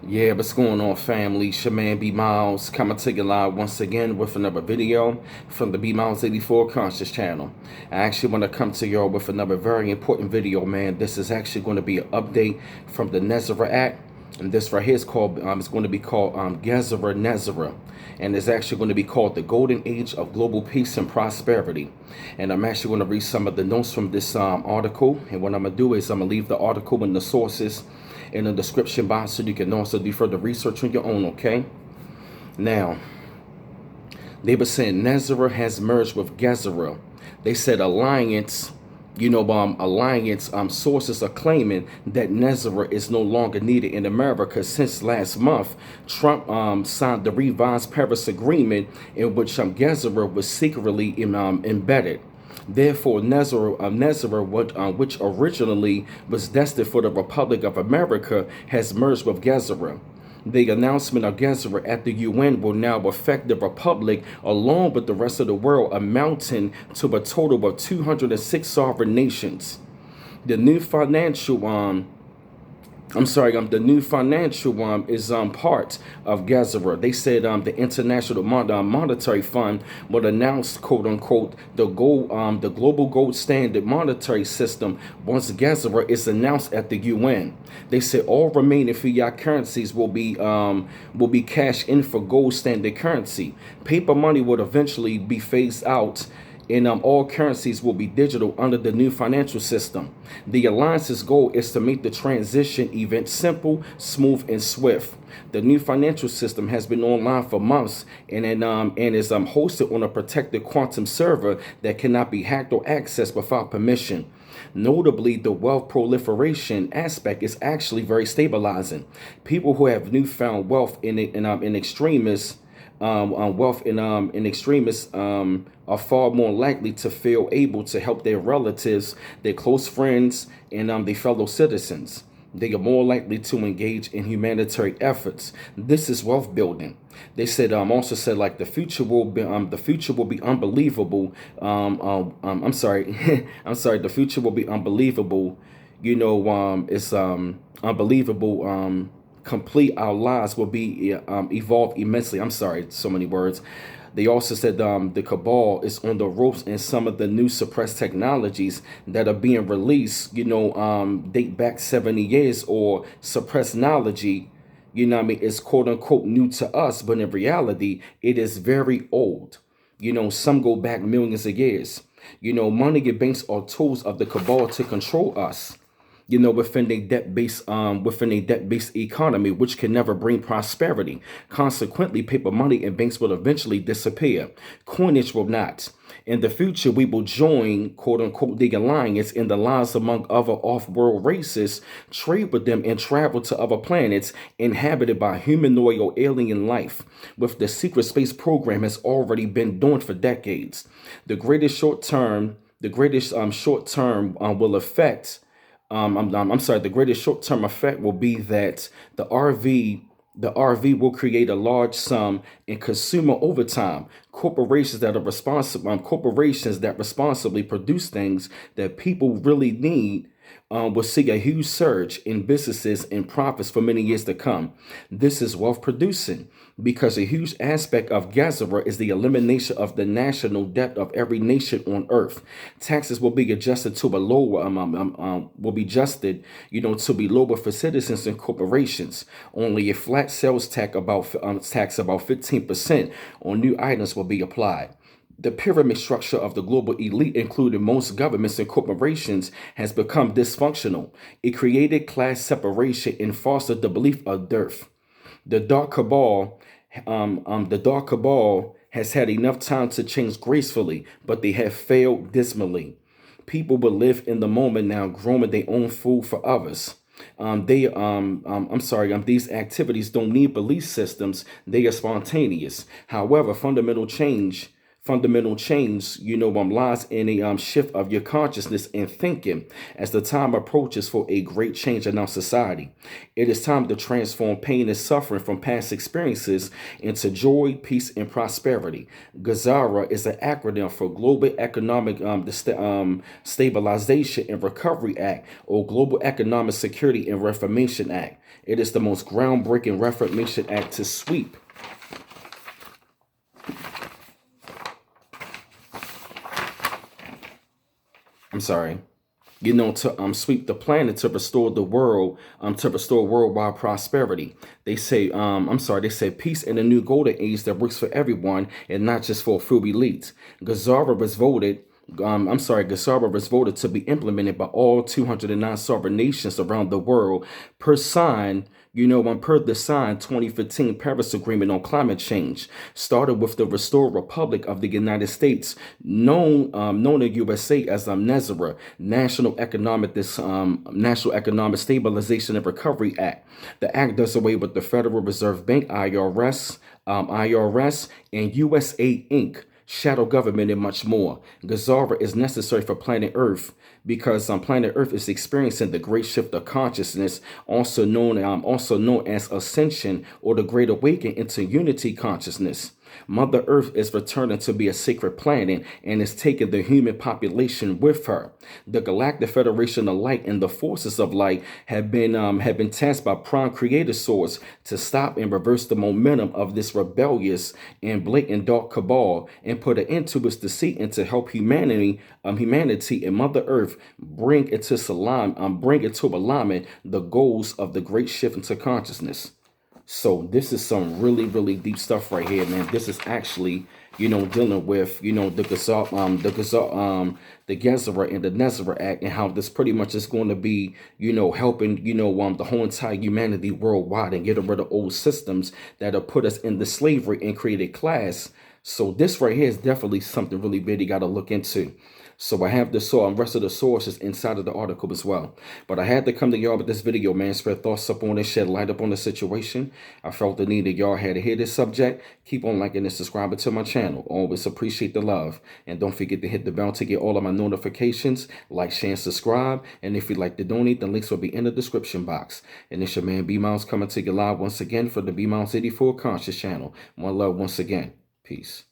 Yeah, what's going on, family? It's your man B Miles coming to you live once again with another video from the B Miles 84 Conscious channel. I actually want to come to y'all with another very important video, man. This is actually going to be an update from the Nesara Act, and this right here is called it's going to be called Gesara Nesara, and it's actually going to be called the Golden Age of Global Peace and Prosperity. And I'm actually going to read some of the notes from this article, and what I'm gonna do is I'm gonna leave the article and the sources in the description box so you can also do further research on your own, okay? Now, they were saying Nesara has merged with Gesara. They said alliance sources are claiming that Nesara is no longer needed in America since last month Trump signed the revised Paris Agreement in which Gesara was secretly embedded. Therefore, Nesara, which originally was destined for the Republic of America, has merged with Gesara. The announcement of Gesara at the UN will now affect the Republic along with the rest of the world, amounting to a total of 206 sovereign nations. The new financial the new financial is part of Gesara. They said the International Monetary Fund would announce, quote unquote, the global gold standard monetary system once Gesara is announced at the UN. They said all remaining fiat currencies will be cashed in for gold standard currency. Paper money would eventually be phased out, and all currencies will be digital under the new financial system. The alliance's goal is to make the transition event simple, smooth, and swift. The new financial system has been online for months and is hosted on a protected quantum server that cannot be hacked or accessed without permission. Notably, the wealth proliferation aspect is actually very stabilizing. People who have newfound wealth in extremis in extremists are far more likely to feel able to help their relatives, their close friends, and their fellow citizens. They are more likely to engage in humanitarian efforts. This is wealth building. They said also said like the future will be unbelievable. I'm sorry, I'm sorry. The future will be unbelievable. It's unbelievable. Complete our lives will be evolved immensely. I'm sorry, so many words. They also said the Cabal is on the ropes in some of the new suppressed technologies that are being released, date back 70 years, or suppressed knowledge, it's quote unquote new to us, but in reality, it is very old. Some go back millions of years. Money and banks are tools of the Cabal to control us, within a debt-based economy, which can never bring prosperity. Consequently, paper money and banks will eventually disappear. Coinage will not. In the future, we will join, quote unquote, the alliance in the lives among other off-world races, trade with them, and travel to other planets inhabited by humanoid or alien life, with the secret space program has already been doing for decades. The greatest short term will affect I'm sorry, the greatest short-term effect will be that the RV will create a large sum in consumer overtime. Corporations that responsibly produce things that people really need will see a huge surge in businesses and profits for many years to come. This is wealth producing because a huge aspect of Gesara is the elimination of the national debt of every nation on earth. Taxes will be adjusted to a lower will be adjusted, to be lower for citizens and corporations. Only a flat sales tax about 15% on new items will be applied. The pyramid structure of the global elite, including most governments and corporations, has become dysfunctional. It created class separation and fostered the belief of dearth. The dark cabal has had enough time to change gracefully, but they have failed dismally. People will live in the moment now, growing their own food for others. These activities don't need belief systems; they are spontaneous. However, fundamental change, lies in a shift of your consciousness and thinking as the time approaches for a great change in our society. It is time to transform pain and suffering from past experiences into joy, peace, and prosperity. Gesara is an acronym for Global Economic Stabilization and Recovery Act, or Global Economic Security and Reformation Act. It is the most groundbreaking Reformation Act to sweep. I'm sorry. To sweep the planet to restore the world, to restore worldwide prosperity. They say peace in a new golden age that works for everyone and not just for a few elites. Gesara was voted to be implemented by all 209 sovereign nations around the world per the signed 2015 Paris Agreement on Climate Change. Started with the Restored Republic of the United States, known in USA as Nesara, National Economic Stabilization and Recovery Act. The act does away with the Federal Reserve Bank, IRS, and USA Inc., shadow government, and much more. Gesara is necessary for planet Earth because planet Earth is experiencing the great shift of consciousness, also known as ascension or the great awakening into unity consciousness. Mother Earth is returning to be a sacred planet and is taking the human population with her. The Galactic Federation of Light and the forces of light have been tasked by prime creator source to stop and reverse the momentum of this rebellious and blatant dark cabal and put an end to its deceit and to help humanity and Mother Earth bring into alignment the goals of the great shift into consciousness. So this is some really, really deep stuff right here, man. This is actually, dealing with, the Gesara and the Nesara Act, and how this pretty much is going to be, helping, the whole entire humanity worldwide and getting rid of old systems that have put us into slavery and created class. So this right here is definitely something really big you got to look into. So I have the rest of the sources inside of the article as well. But I had to come to y'all with this video, man. Spread thoughts up on it, shed light up on the situation. I felt the need that y'all had to hear this subject. Keep on liking and subscribing to my channel. Always appreciate the love. And don't forget to hit the bell to get all of my notifications. Like, share, and subscribe. And if you'd like to donate, the links will be in the description box. And it's your man B-Miles coming to you live once again for the B-Miles 84 Conscious channel. One love once again. Peace.